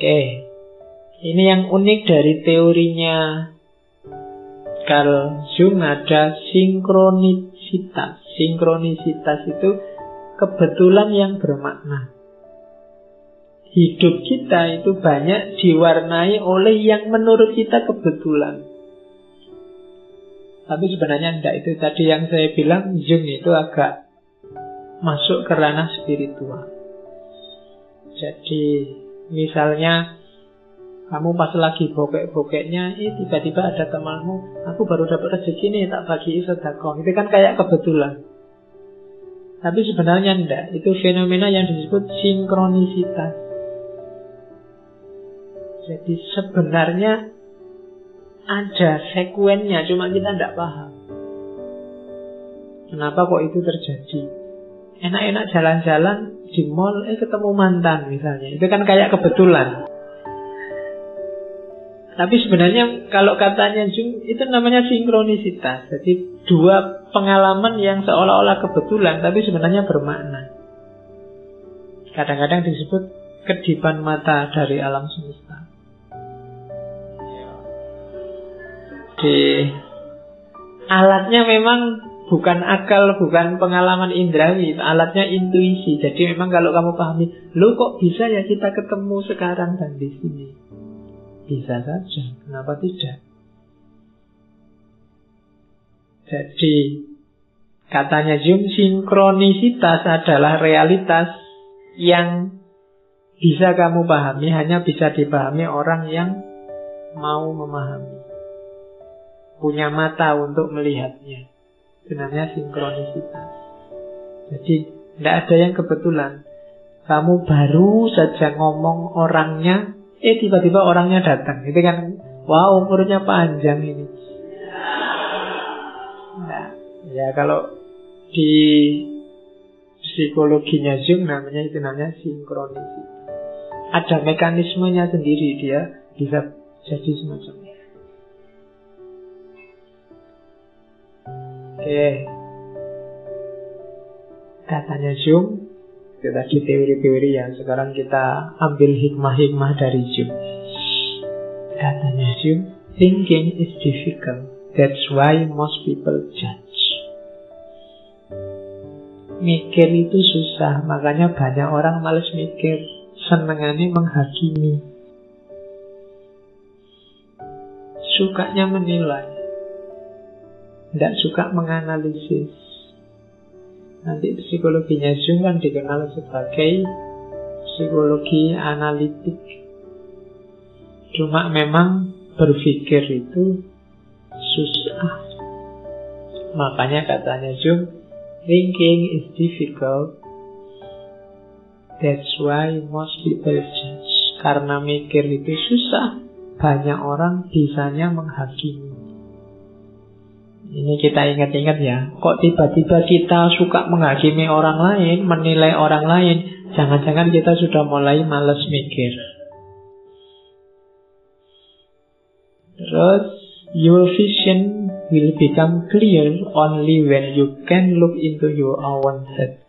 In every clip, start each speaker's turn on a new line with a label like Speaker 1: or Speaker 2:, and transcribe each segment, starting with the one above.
Speaker 1: Oke, ini yang unik dari teorinya Carl Jung, ada sinkronisitas. Sinkronisitas itu kebetulan yang bermakna. Hidup kita itu banyak diwarnai oleh yang menurut kita kebetulan. Tapi sebenarnya enggak. Itu tadi yang saya bilang, Jung itu agak masuk ke ranah spiritual. Jadi misalnya kamu pas lagi bokek-bokeknya, tiba-tiba ada temanmu, aku baru dapat rezeki nih, tak bagi sedekah. Itu kan kayak kebetulan. Tapi sebenarnya enggak. Itu fenomena yang disebut sinkronisitas. Jadi sebenarnya ada sekuennya, cuma kita enggak paham. Kenapa kok itu terjadi? Enak-enak jalan-jalan di mall, ketemu mantan misalnya. Itu kan kayak kebetulan. Tapi sebenarnya kalau katanya Jung, itu namanya sinkronisitas. Jadi dua pengalaman yang seolah-olah kebetulan, tapi sebenarnya bermakna. Kadang-kadang disebut kedipan mata dari alam semesta. Alatnya memang bukan akal, bukan pengalaman indrawi, alatnya intuisi. Jadi memang kalau kamu pahami, loh kok bisa ya kita ketemu sekarang dan di sini? Bisa saja, kenapa tidak? Jadi katanya Jung, sinkronisitas adalah realitas yang bisa kamu pahami, hanya bisa dipahami orang yang mau memahami, punya mata untuk melihatnya. Itu namanya sinkronisitas. Jadi tidak ada yang kebetulan. Kamu baru saja ngomong orangnya, tiba-tiba orangnya datang. Itu kan, wow, umurnya panjang ini. Nah, ya kalau di psikologinya Jung itu namanya sinkronisitas. Ada mekanismenya sendiri, dia bisa jadi semacam ini. Oke, katanya Jung, itu tadi teori-teori yang sekarang kita ambil hikmah-hikmah dari Jung. Katanya Jung, thinking is difficult. That's why most people judge. Mikir itu susah, makanya banyak orang males mikir, senengannya menghakimi, sukanya menilai, tidak suka menganalisis. Nanti psikologinya Jung kan dikenal sebagai psikologi analitik. Cuma memang berpikir itu susah. Makanya katanya Jung, thinking is difficult. That's why most people judge. Karena mikir itu susah, banyak orang bisanya menghakimi. Ini kita ingat-ingat ya. Kok tiba-tiba kita suka menghakimi orang lain, menilai orang lain? Jangan-jangan kita sudah mulai malas mikir. Terus, your vision will become clear only when you can look into your own head.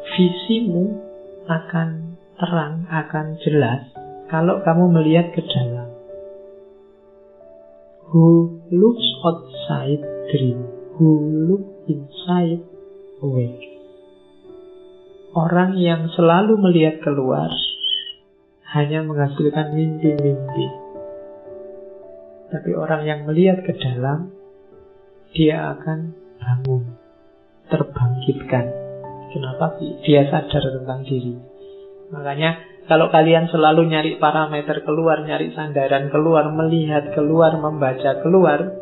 Speaker 1: Visimu akan terang, akan jelas kalau kamu melihat ke dalam. Who looks outside dream, who look inside awake. Orang yang selalu melihat keluar hanya menghasilkan mimpi-mimpi. Tapi orang yang melihat ke dalam, dia akan bangun, terbangkitkan. Kenapa? Dia sadar tentang diri. Makanya kalau kalian selalu nyari parameter keluar, nyari sandaran keluar, melihat keluar, membaca keluar,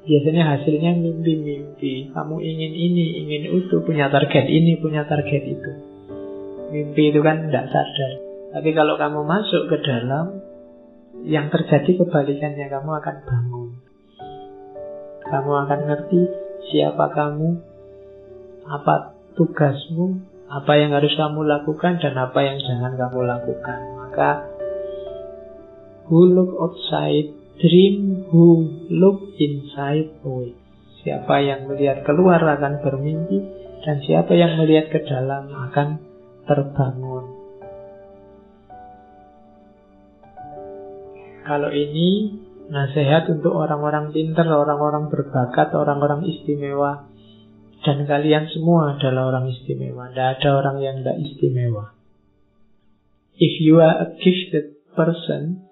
Speaker 1: biasanya hasilnya mimpi-mimpi. Kamu ingin ini, ingin itu, punya target ini, punya target itu. Mimpi itu kan tidak sadar. Tapi kalau kamu masuk ke dalam, yang terjadi kebalikannya, kamu akan bangun. Kamu akan ngerti siapa kamu, apa tugasmu, apa yang harus kamu lakukan dan apa yang jangan kamu lakukan. Maka who look outside dream, who look inside awake. Siapa yang melihat keluar akan bermimpi, dan siapa yang melihat ke dalam akan terbangun. Kalau ini nasihat untuk orang-orang pintar, orang-orang berbakat, orang-orang istimewa. Dan kalian semua adalah orang istimewa. Tidak ada orang yang tidak istimewa. If you are a gifted person,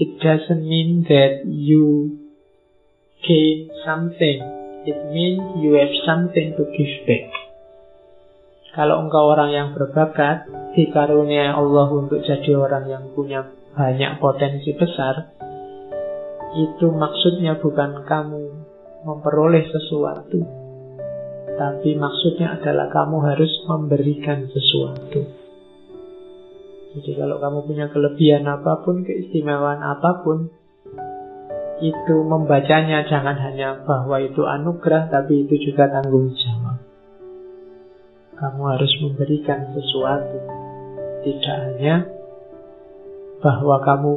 Speaker 1: it doesn't mean that you gain something. It means you have something to give back. Kalau engkau orang yang berbakat, dikaruniai Allah untuk jadi orang yang punya banyak potensi besar, itu maksudnya bukan kamu memperoleh sesuatu, tapi maksudnya adalah kamu harus memberikan sesuatu. Jadi kalau kamu punya kelebihan apapun, keistimewaan apapun, itu membacanya jangan hanya bahwa itu anugerah, tapi itu juga tanggung jawab. Kamu harus memberikan sesuatu. Tidak hanya bahwa kamu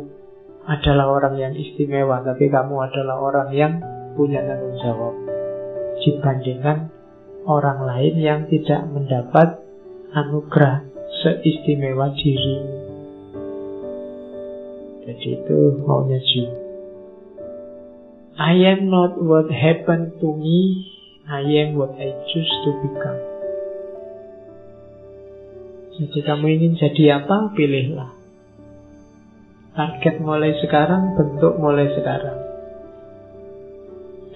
Speaker 1: adalah orang yang istimewa, tapi kamu adalah orang yang punya tanggung jawab dibandingkan orang lain yang tidak mendapat anugerah seistimewa dirimu. Jadi itu maunya Ju. I am not what happened to me, I am what I choose to become. Jadi kamu ingin jadi apa, pilihlah. Target mulai sekarang, bentuk mulai sekarang.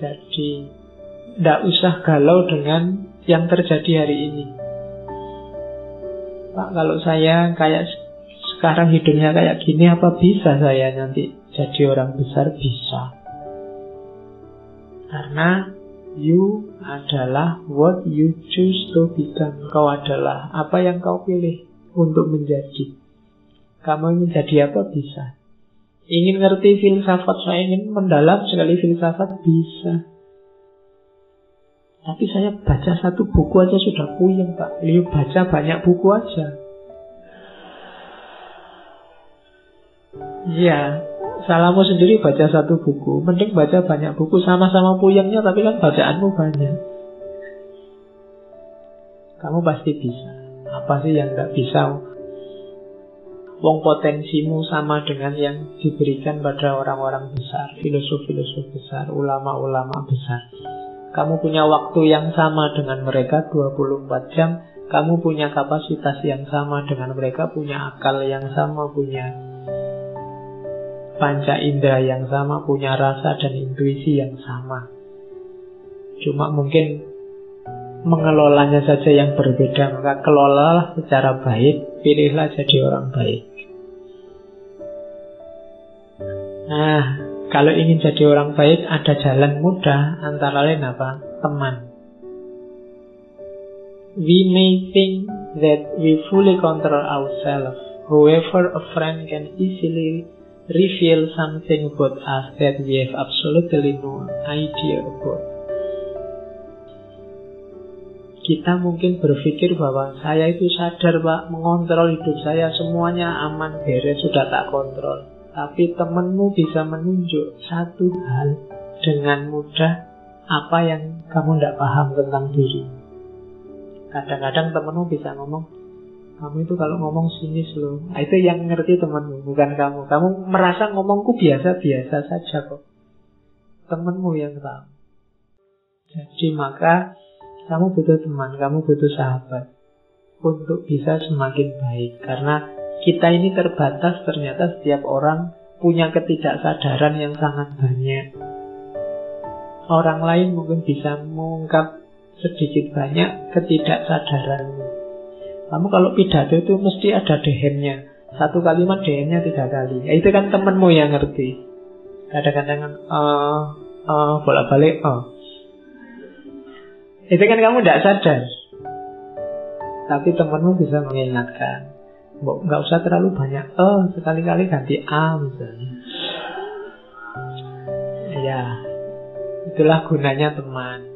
Speaker 1: Jadi tidak usah galau dengan yang terjadi hari ini. Pak, kalau saya kayak sekarang hidupnya kayak gini, apa bisa saya nanti jadi orang besar? Bisa. Karena you adalah what you choose to become. Kau adalah apa yang kau pilih untuk menjadi. Kamu ingin jadi apa? Bisa. Ingin ngerti filsafat, saya ingin mendalam sekali filsafat, bisa. Tapi saya baca satu buku aja sudah puyeng, Pak. Lihat baca banyak buku aja. Iya, salahmu sendiri baca satu buku. Mending baca banyak buku, sama-sama puyengnya, tapi kan bacaanmu banyak. Kamu pasti bisa. Apa sih yang gak bisa? Wong potensimu sama dengan yang diberikan pada orang-orang besar, filosof-filosof besar, ulama-ulama besar. Kamu punya waktu yang sama dengan mereka 24 jam. Kamu punya kapasitas yang sama dengan mereka, punya akal yang sama, punya panca indera yang sama, punya rasa dan intuisi yang sama. Cuma mungkin mengelolanya saja yang berbeda. Maka kelolalah secara baik, pilihlah jadi orang baik. Nah, kalau ingin jadi orang baik, ada jalan mudah, antara lain apa? Teman. We may think that we fully control ourselves. However, a friend can easily reveal something about us that we have absolutely no idea about. Kita mungkin berpikir bahwa saya itu sadar, Pak, mengontrol hidup saya, semuanya aman, beres, sudah tak kontrol. Tapi temanmu bisa menunjuk satu hal dengan mudah apa yang kamu tidak paham tentang diri. Kadang-kadang temanmu bisa ngomong, kamu itu kalau ngomong sinis loh. Nah, itu yang ngerti temanmu, bukan kamu. Kamu merasa ngomongku biasa-biasa saja kok. Temanmu yang tahu. Jadi maka kamu butuh teman, kamu butuh sahabat untuk bisa semakin baik. Karena kita ini terbatas, ternyata setiap orang punya ketidaksadaran yang sangat banyak. Orang lain mungkin bisa mengungkap sedikit banyak ketidaksadaranmu. Kamu kalau pidato itu mesti ada DM-nya. Satu kalimat DM-nya 3 kali. Ya, itu kan temenmu yang ngerti. Kadang-kadang bolak-balik itu kan kamu tidak sadar. Tapi temenmu bisa mengingatkan. Nggak usah terlalu banyak sekali-kali ganti A misalnya. Ya, itulah gunanya teman.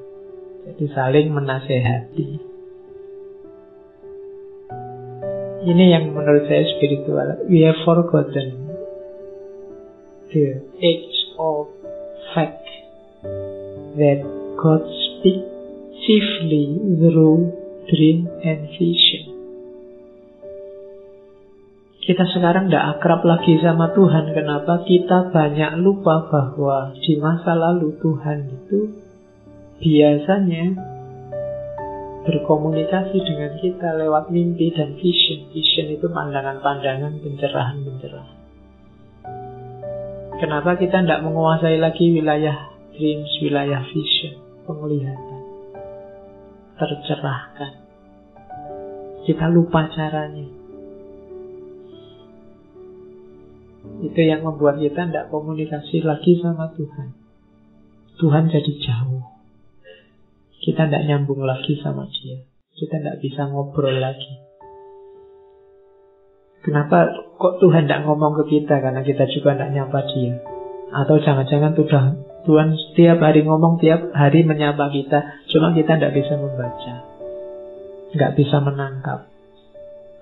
Speaker 1: Jadi saling menasehati. Ini yang menurut saya spiritual. We have forgotten the age of fact that God speaks chiefly through dream and vision. Kita sekarang tidak akrab lagi sama Tuhan. Kenapa? Kita banyak lupa bahwa di masa lalu Tuhan itu biasanya berkomunikasi dengan kita lewat mimpi dan vision. Vision itu pandangan-pandangan, pencerahan-pencerahan. Kenapa kita tidak menguasai lagi wilayah dreams, wilayah vision, penglihatan, tercerahkan? Kita lupa caranya. Itu yang membuat kita tidak komunikasi lagi sama Tuhan. Tuhan jadi jauh. Kita tidak nyambung lagi sama dia. Kita tidak bisa ngobrol lagi. Kenapa kok Tuhan tidak ngomong ke kita? Karena kita juga tidak nyapa dia. Atau jangan-jangan Tuhan setiap hari ngomong, tiap hari menyapa kita, cuma kita tidak bisa membaca, nggak bisa menangkap.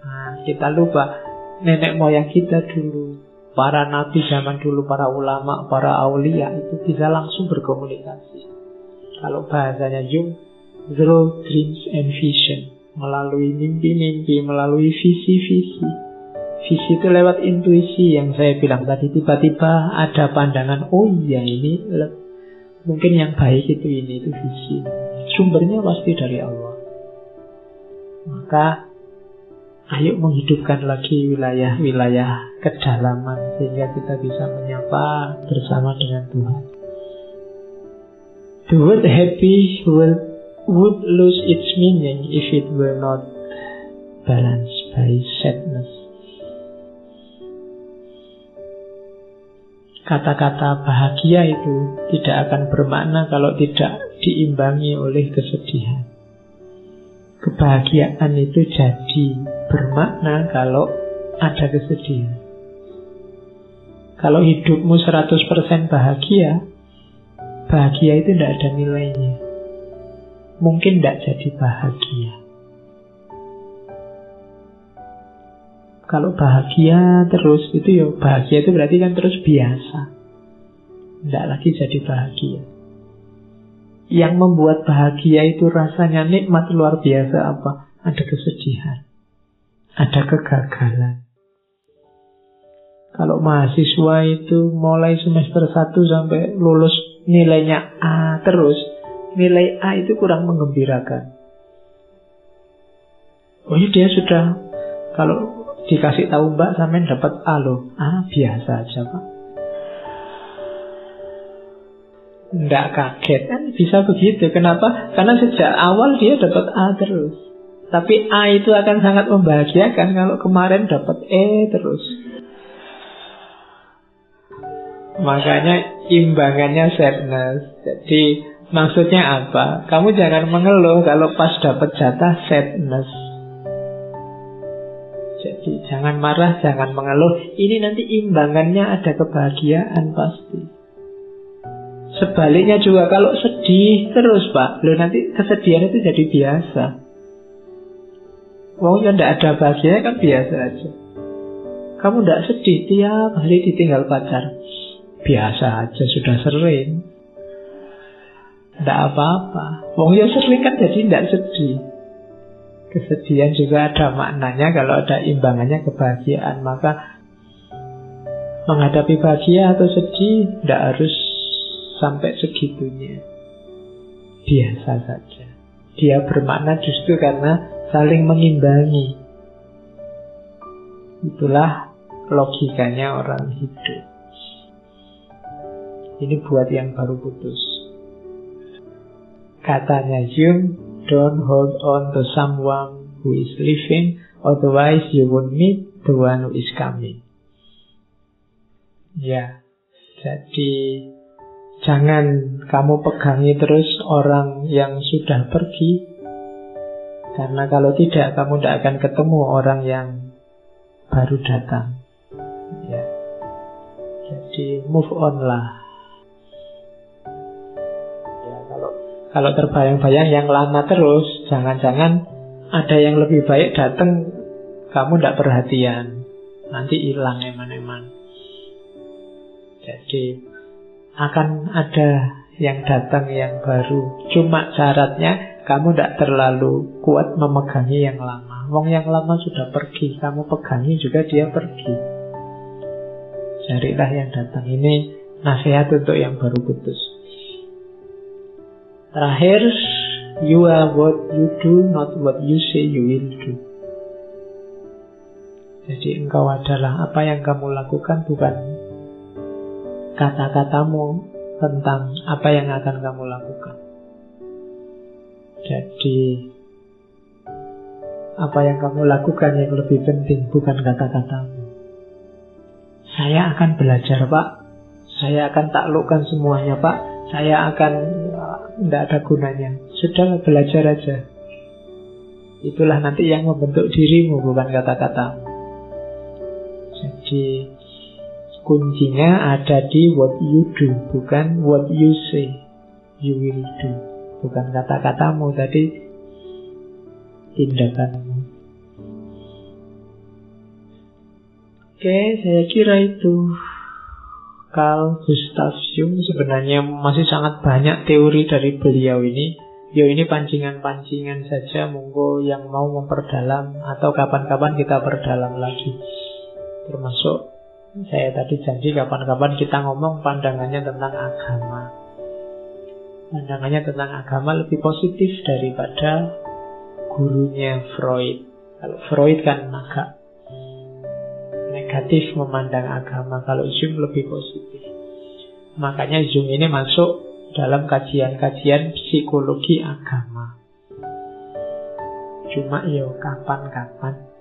Speaker 1: Nah, kita lupa nenek moyang kita dulu, para nabi zaman dulu, para ulama, para aulia itu bisa langsung berkomunikasi. Kalau bahasanya Jung, through dreams and vision, melalui mimpi-mimpi, melalui visi-visi. Visi itu lewat intuisi yang saya bilang tadi. Tiba-tiba ada pandangan, oh iya ini mungkin yang baik itu visi. Sumbernya pasti dari Allah. Maka ayo menghidupkan lagi wilayah-wilayah kedalaman sehingga kita bisa menyapa bersama dengan Tuhan. The word happy would lose its meaning if it were not balanced by sadness. Kata-kata bahagia itu tidak akan bermakna kalau tidak diimbangi oleh kesedihan. Kebahagiaan itu jadi bermakna kalau ada kesedihan. Kalau hidupmu 100% bahagia, bahagia itu tidak ada nilainya. Mungkin tidak jadi bahagia. Kalau bahagia terus, itu ya bahagia itu berarti kan terus biasa. Tidak lagi jadi bahagia. Yang membuat bahagia itu rasanya nikmat luar biasa apa? Ada kesedihan, ada kegagalan. Kalau mahasiswa itu mulai semester 1 sampai lulus nilainya A terus, nilai A itu kurang menggembirakan. Oh iya, dia sudah, kalau dikasih tahu Mbak sampean dapat A loh. A biasa aja Pak. Nggak kaget kan, bisa begitu. Kenapa? Karena sejak awal dia dapat A terus. Tapi A itu akan sangat membahagiakan kalau kemarin dapat E terus. Makanya imbangannya sadness. Jadi maksudnya apa? Kamu jangan mengeluh kalau pas dapat jatah sadness. Jadi jangan marah, jangan mengeluh. Ini nanti imbangannya ada kebahagiaan pasti. Sebaliknya juga kalau sedih terus Pak, loh nanti kesedihan itu jadi biasa. Wong yang tidak ada bahagia kan biasa aja. Kamu tidak sedih tiap hari ditinggal pacar, biasa aja, sudah sering. Tidak apa-apa. Wong yang sering kan jadi tidak sedih. Kesedihan juga ada maknanya kalau ada imbangannya kebahagiaan. Maka menghadapi bahagia atau sedih tidak harus sampai segitunya. Biasa saja. Dia bermakna justru karena saling mengimbangi. Itulah logikanya orang hidup. Ini buat yang baru putus. Katanya Jung, don't hold on to someone who is leaving, otherwise you won't meet the one who is coming. Ya, jadi jangan kamu pegangi terus orang yang sudah pergi, karena kalau tidak kamu tidak akan ketemu orang yang baru datang. Ya, jadi move on lah. Kalau terbayang-bayang yang lama terus, jangan-jangan ada yang lebih baik datang, kamu tidak perhatian, nanti hilang eman-eman. Jadi akan ada yang datang yang baru. Cuma syaratnya kamu tidak terlalu kuat memegangi yang lama. lama. Wong yang lama sudah pergi, kamu pegangi juga dia pergi. Carilah yang datang. Ini nasihat untuk yang baru putus. Terakhir, you are what you do, not what you say you will do. Jadi engkau adalah apa yang kamu lakukan, bukan kata-katamu tentang apa yang akan kamu lakukan. Jadi apa yang kamu lakukan yang lebih penting, bukan kata-katamu. Saya akan belajar, Pak. Saya akan taklukkan semuanya, Pak. Saya akan tidak ada gunanya. Sudah, belajar aja. Itulah nanti yang membentuk dirimu, bukan kata-katamu. Jadi kuncinya ada di what you do, bukan what you say you will do. Bukan kata-katamu tadi, tindakanmu. Oke, saya kira itu. Carl Gustav Jung. Sebenarnya masih sangat banyak teori dari beliau ini. Ini pancingan-pancingan saja. Monggo yang mau memperdalam atau kapan-kapan kita perdalam lagi. Termasuk saya tadi janji kapan-kapan kita ngomong pandangannya tentang agama. Pandangannya tentang agama lebih positif daripada gurunya Freud. Kalau Freud kan agak negatif memandang agama, kalau Jung lebih positif. Makanya Jung ini masuk dalam kajian-kajian psikologi agama. Cuma kapan-kapan